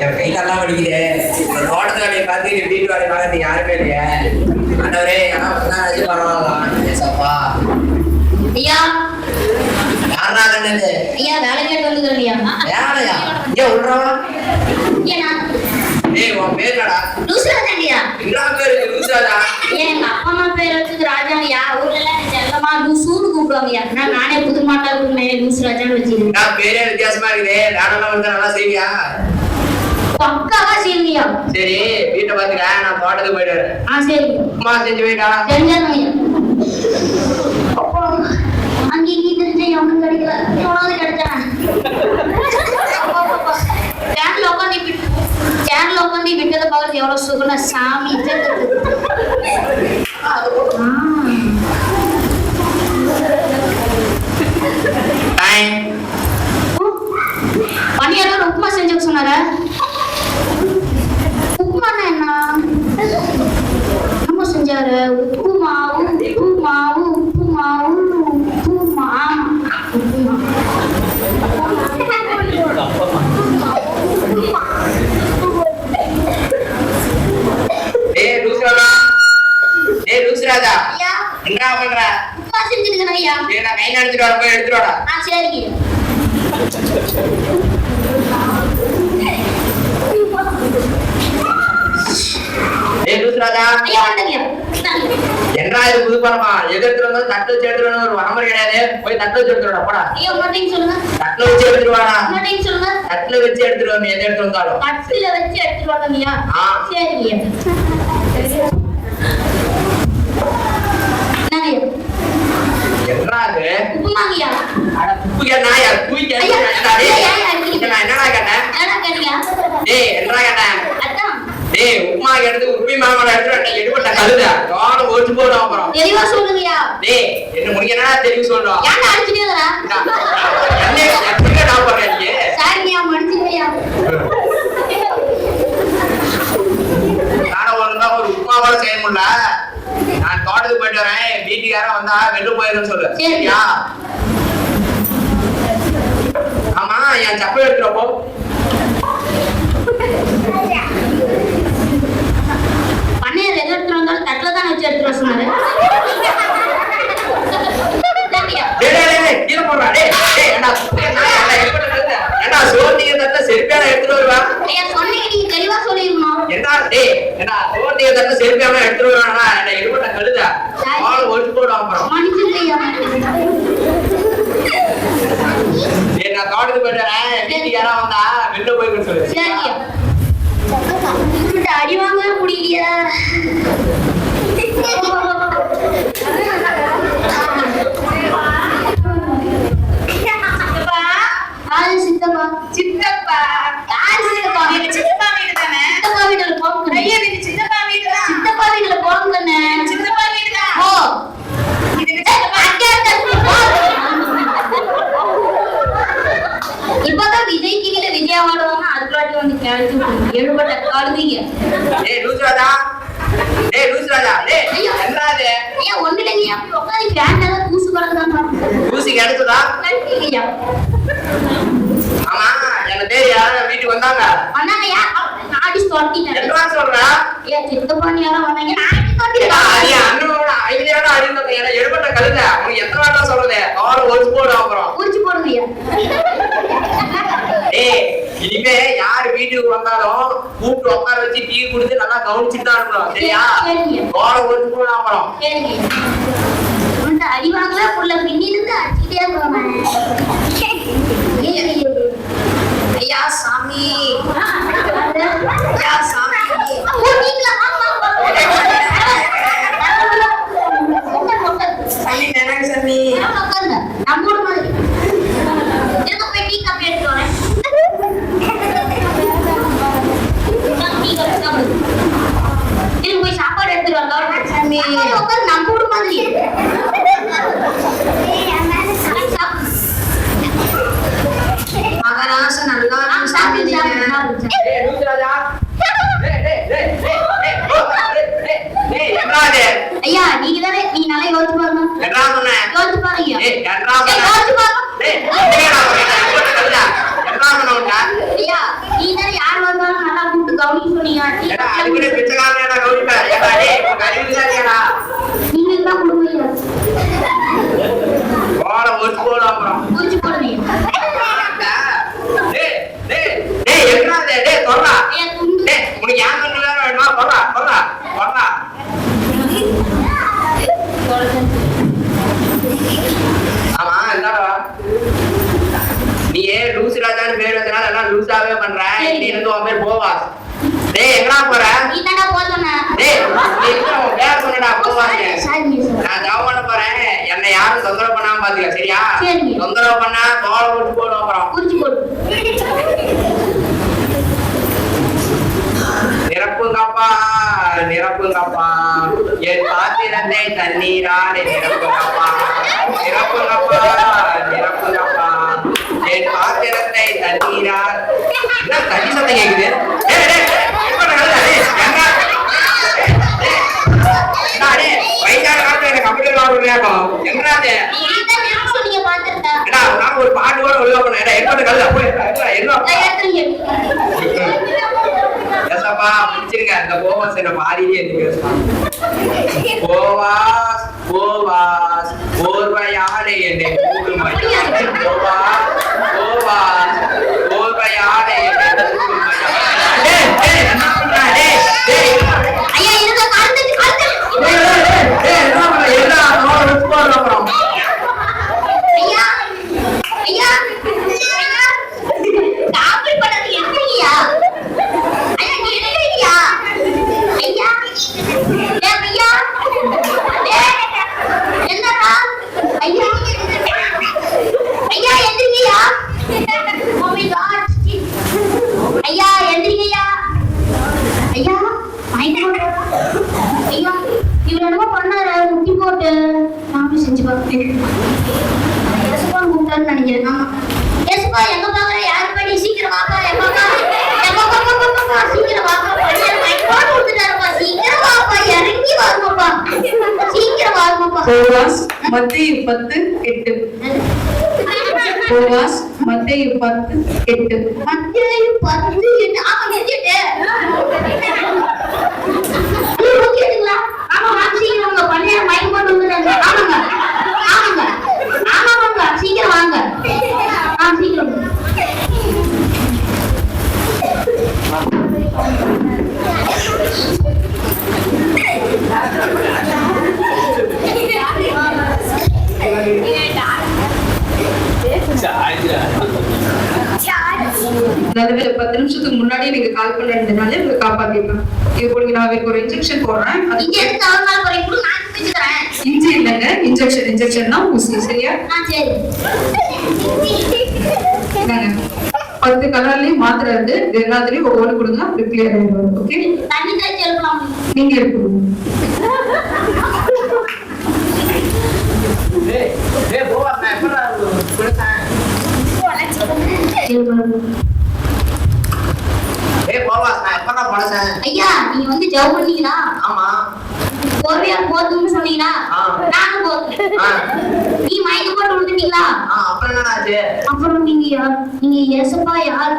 என் கை நல்லா வலிக்குது. தோட்டத்து வேலையை பார்த்து வீட்டு வேலையை பார்க்கறது யாருமே இல்லையே. ஆண்டவரே யாராவது பரவாயில்ல ஏசப்பா. ஐயா யாரா கண்ணது? ஐயா வேலை கேட்டு வந்துக்கிறேன். வேலையா? ஏன் விடுறவா? ஏய் உன் பேர் என்னடா? லூசுராஜா. என்ன பேரு லூசுராஜா? எங்க அப்பா அம்மா பேர் வச்சது ராஜாங்கய்யா. ஊர்ல எல்லாம் செல்லமா லூசுன்னு கூப்பிடுவாங்கய்யா. நானே புது மாட்டா கூப்பிடுவேன் லூசுராஜான்னு வச்சிருக்கேன். நான் பேரே வித்தியாசமா இருக்குது. நானெல்லாம் வந்து நல்லா செய்வியா? பக்காவா செய்வீங்க. சரி வீட்டை பாத்துக்க, நான் தோட்டத்துக்கு போயிட்டு வரேன். சரி அம்மா செஞ்சு போயிட்டா? செஞ்சாங்க. அங்கே இங்கே தெரிஞ்ச எவனும் கிடைக்கல. எவனாவது கிடைச்சான் சேர்ல உட்காந்து விட்டதை பார்க்கறது எவ்வளவு சுகன சாமி. பணியாரம் உப்புமா செஞ்சு சொன்னார. உப்புமானா என்ன? உப்புமா செஞ்சாரு. உப்புமாவு உப்புமாவு உப்புமாவு உப்புமா உப்புமா. என்ன பண்ற? உப்புமா செஞ்சிருக்கேன் ஐயா. நான் கை நடத்திட்டு வர, போய் எடுத்துட்டு வாடா. சரிங்க. என்ன இது புது படமா? எதிர்த்து வந்து தட்டு வச்சு எடுத்துட்டு ஒரு வரமுறை கிடையாது. போய் தட்டு வச்சு எடுத்துடா போடா. சொல்லுங்க. தட்டுல வச்சு எடுத்துருவாடா. சொல்லுங்க. தட்டுல வச்சு எடுத்துருவாங்க. எது எடுத்து வந்தாலும் தட்டுல வச்சு எடுத்துருவாங்க. சரிங்க. என்னது உப்புமாங்கய்யா? அட உப்பு கேட்டா யார் தூக்கி கேட்டா? என்னடா கேட்டேன்? டேய் என்னடா கேட்டேன்? டேய் உப்புமா எடுத்து உப்பி மாமலை எடுத்து எடுபட்ட கழுத காலம் ஓட்டு போடும். அப்புறம் தெளிவா சொல்லுங்கய்யா. டேய் என்ன முடிக்க என்னடா தெரியும் சொல்றோம்? ஏன்டா அடிச்சிட்டீங்களா? என்ன எப்படிங்க நான் பண்றேன் நீ? சாரிங்கய்யா மன்னிச்சுங்கய்யா. நானும் ஒரு உப்புமாவோட செய்ய முடியல. நான் தோட்டத்துக்கு போயிட்டு வரேன். வீட்டுக்காரன் வந்தா வெளில போயிருன்னு சொல்லு. சரியா? ஆமா என் செப்பல் எடுத்துறப்போ பண்ணையர் எது எடுத்துட்டு வந்தாலும் தட்டுல தான் வச்சு எடுத்துட்டு சொன்னாரு. கீழே போடுறா. என்ன சோர்த்திய தட்ட செருப்பியான எடுத்துட்டு வருவா? சொன்னீங்க நீங்க தெளிவா சொல்லிருக்கணும். என்ன சோர்த்திய தட்ட செருப்பியான எடுத்துட்டு வருவானா? என்ன எடுபட்ட கழுத காலம் ஓட்டு போடும். அப்புறம் மன்னிச்சுங்கய்யா. நான் தோட்டத்துக்கு போயிட்டு வரேன். வீட்டுக்காரன் வந்தா வெளில போய் சொல்லு. சரியா? அடி வாங்க முடியலையா? சித்தப்பா சித்தப்பா யாரு சித்தப்பா? சித்தப்பா வீடு தானே. சித்தப்பா வீட்டுல போங்க. ஐயா நீங்க சித்தப்பா வீடு தான். சித்தப்பா வீட்டுல போங்கண்ணே. சித்தப்பா வீடு தான். ஓ இது சித்தப்பா இப்பதான் விஜய் டிவில விஜய் ஆடுவாங்க. அதுக்குள்ளாட்டி வந்து கேட்டு எழுபட்ட காடுவீங்க. லூசுராஜா. லூசுராஜா. என்னது? ஐயா ஒண்ணு இல்லைங்க. அப்படி உட்காந்து ஃபேன்ல தூசு பறக்குதான். தூசி கிடைச்சதா? கண்டிப்பா. ஆமா என்ன பேர் யாரும் வீட்டுக்கு வந்தாங்க. வந்தாங்கய்யா. ஆடி ஸ்டார்டிங் என்ன சொல்றா? ஏ சித்தப்பா நீ யாரா வந்தாங்க? ஆடி ஸ்டார்டிங். நீ அண்ணனோட ஐடியாடா அடிந்தத என்ன எடுபட்ட கழுத. உனக்கு எத்தனை வாட்டா சொல்றது? கால ஒளிச்சு போடு. அப்புறம் உரிச்சு போடுங்கய்யா. இனிமே யாரு வீட்டுக்கு வந்தாலும் கூப்பிட்டு உட்கார வச்சு டீ குடிச்சு நல்லா கவனிச்சுட்டு தான் இருக்கணும். சரியா? கால ஒளிச்சு போடு. அப்புறம் அடி வாங்கல புள்ள பின்னிருந்து அடிச்சுட்டே இருக்காங்க. ஐயா சாமி. ஐயா சாமி. போய் சாப்பாடு எடுத்துட்டு வந்தோம். நம்ம ஊர் மாதிரி மகராச நல்லா ஐயா நீங்க தானே நீங்க நல்லா யோசிச்சு பாருங்க. யோசிச்சு பாருங்க. ஐயா நீ தானே யார் எல்லாம் லூசாவே பண்றேன். இன்னி இருந்து உன் பேர் போவாஸ். டேய் எங்கடா போற? நீ தானடா போறேன்னா டேய் நீ எங்க உன் பேர் சொன்னடா போவாஸ். சாரி நான் ஜாப் பண்ண போறேன். என்னை யாரும் தொந்தரவு பண்ணாம பாத்துக்க சரியா? சரி. தொந்தரவு பண்ணா தோலை போட்டு போடும். அப்புறம் குறிச்சு போடு. நிரப்புங்கப்பா நிரப்புங்கப்பா என் பாத்திரத்தை தண்ணீரால் நிரப்புங்கப்பா நிரப்புங்கப்பா நிரப்புங்கப்பா என் பாத்திரத்தை தண்ணீரால். என்ன தண்ணி சத்தம் கேக்குது? டேய், டேய், எப்ப நடக்குது? டேய், எங்க? டேய், வயசான காலத்துல எனக்கு கம்ப்யூட்டர் விளையாடும். எங்கடா அது? நீ தான் நிறம் சொன்னீங்க பாத்துட்டா. ஏடா, நான் ஒரு பாட்டு கூட ஒழுங்கா பண்ணேன். ஏற்பட்ட கல்ல போய் என்ன எசப்பா பிடிச்சிருங்க. அந்த போவாஸ் என்ன பாடியே போவாஸ் போவாஸ் போர்வையாடை என்னை மூடுமையா. போவாஸ் போவாஸ் போர்வையாடை என்னை மூடுமையா. டேய் டேய் என்ன பண்ற? டேய் டேய் ஐயா இருங்க கார்த்திக் கார்த்திக். டேய் டேய் என்ன பண்ற? என்ன நான் வெச்சு போறேன் அப்புறம். ஐயா ஐயா ஐயா காப்பி பண்ணது எப்படியா? ஐயா நீ என்னையா? ஐயா டேய் ஐயா டேய் என்னடா? ஐயா ஐயா எந்திரிங்கயா. Oh my God. ஐயா எந்திரிங்கயா. ஐயா மைண்ட் ஐயா இவன் என்னமோ பண்ணாரு முட்டி போட்டு. நானும் செஞ்சு பார்த்தேன். எஸ்பா கூப்பிட்டான்னு நினைக்கிறேன். ஆமா எஸ்பா எங்க பாக்குற? யாரு படி? சீக்கிரம் வாப்பா. எப்பா எப்பா சீக்கிரம் வாப்பா. படியார் மைண்ட் போட்டு கொடுத்துட்டாருப்பா. சீக்கிரம் வாப்பா. இறங்கி வாங்கப்பா. சீக்கிரம் வாங்கப்பா. போவாஸ் மத்தேயு 10:8. போவாஸ் மத்தேயு 10:8. மத்தேயு 10:8. ஆமா கேட்டே. நீங்க கேட்டீங்களா? ஆமா வாங்க சீக்கிரம் வாங்க. படியார் மைண்ட் போட்டு கொடுத்துட்டாங்க. ஆமாங்க ஆமாங்க ஆமாங்க சீக்கிரம் வாங்க. சீக்கிரம் அதாவது 10 நிமிஷத்துக்கு முன்னாடி நீங்க கால் பண்ணதுனால உங்களை காப்பாத்திருக்கேன். இது போல நான் அவருக்கு ஒரு இன்ஜெக்ஷன் போடுறேன். அது இங்க எதுக்கு அவர் மேல போறீங்க? கூட நான் பிடிச்சுக்கிறேன். இஞ்சி இல்லைங்க, இன்ஜெக்ஷன்னா ஊசி. சரியா? சரி. இந்தாங்க. 10 கலர்லயும் மாத்திரை இருந்து இது எல்லாத்துலயும் ஒவ்வொன்று கொடுங்க. அப்படி கிளியர் ஆயிடும். ஓகே தண்ணி தாய்ச்சி எழுப்பலாம். நீங்க எடுக்கணும். டேய் டேய் போவாஸ் நான் எப்படா குடுத்தேன்? டேய் போவாஸ் நான் எப்படா பழசேன்? ஐயா நீங்க வந்து ஜவ் பண்ணீங்களா? ஆமா பொறுமையா போதுன்னு சொன்னீங்களா? நானும் போதும். நீ மைக்கு போட்டு விழுந்துட்டீங்களா? அப்புறம் என்னடா ஆச்சு? அப்புறம் நீங்க யார்? நீங்க ஏசப்பா யார்?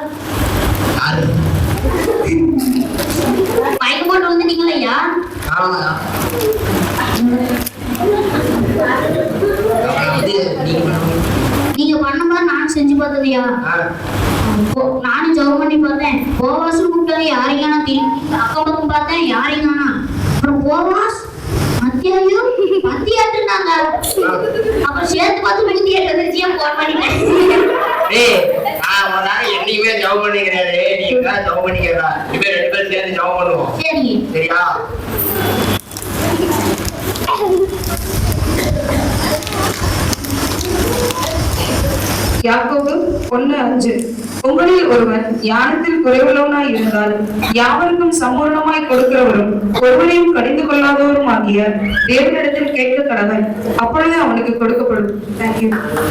யாரு? மைக்கு போட்டு விழுந்துட்டீங்களா ஐயா? ஆமாடா. நீங்க பண்ணமா நான் செஞ்சு பார்த்ததையா? நானும் ஜவ் பண்ணி பார்த்தேன். போவாசும் கூப்பிட்டது யாரையும் திரும்பி அக்கம் பக்கம் பார்த்தேன். யாரையும் காணா. அப்புறம் போவாஸ் மத்தியாயும் மத்தியாட்டுனாங்க. அப்புறம் சேர்த்து பார்த்து வெளியே எதிர்த்தியா போன் பண்ணிட்டேன். டேய் நான் ஒரு நாள் என்னைக்குமே ஜவ் பண்ணிக்கிறேன். நீ தான் ஜவ் பண்ணிக்கிறா. இப்போ 2 பேரும் சேர்ந்து ஜவ் பண்ணுவோம். சரி சரியா? யாக்கோபு 1:5. உங்களில் ஒருவன் ஞானத்தில் குறைவுள்ளவனாய் இருந்தால் யாவருக்கும் சம்பூர்ணமாய் கொடுக்கிறவரும் ஒருவரையும் கடிந்து கொள்ளாதவரும் ஆகிய தேவனிடத்தில் கேட்க கடவன். அப்பொழுது அவனுக்கு கொடுக்கப்படும். தேங்க்யூ.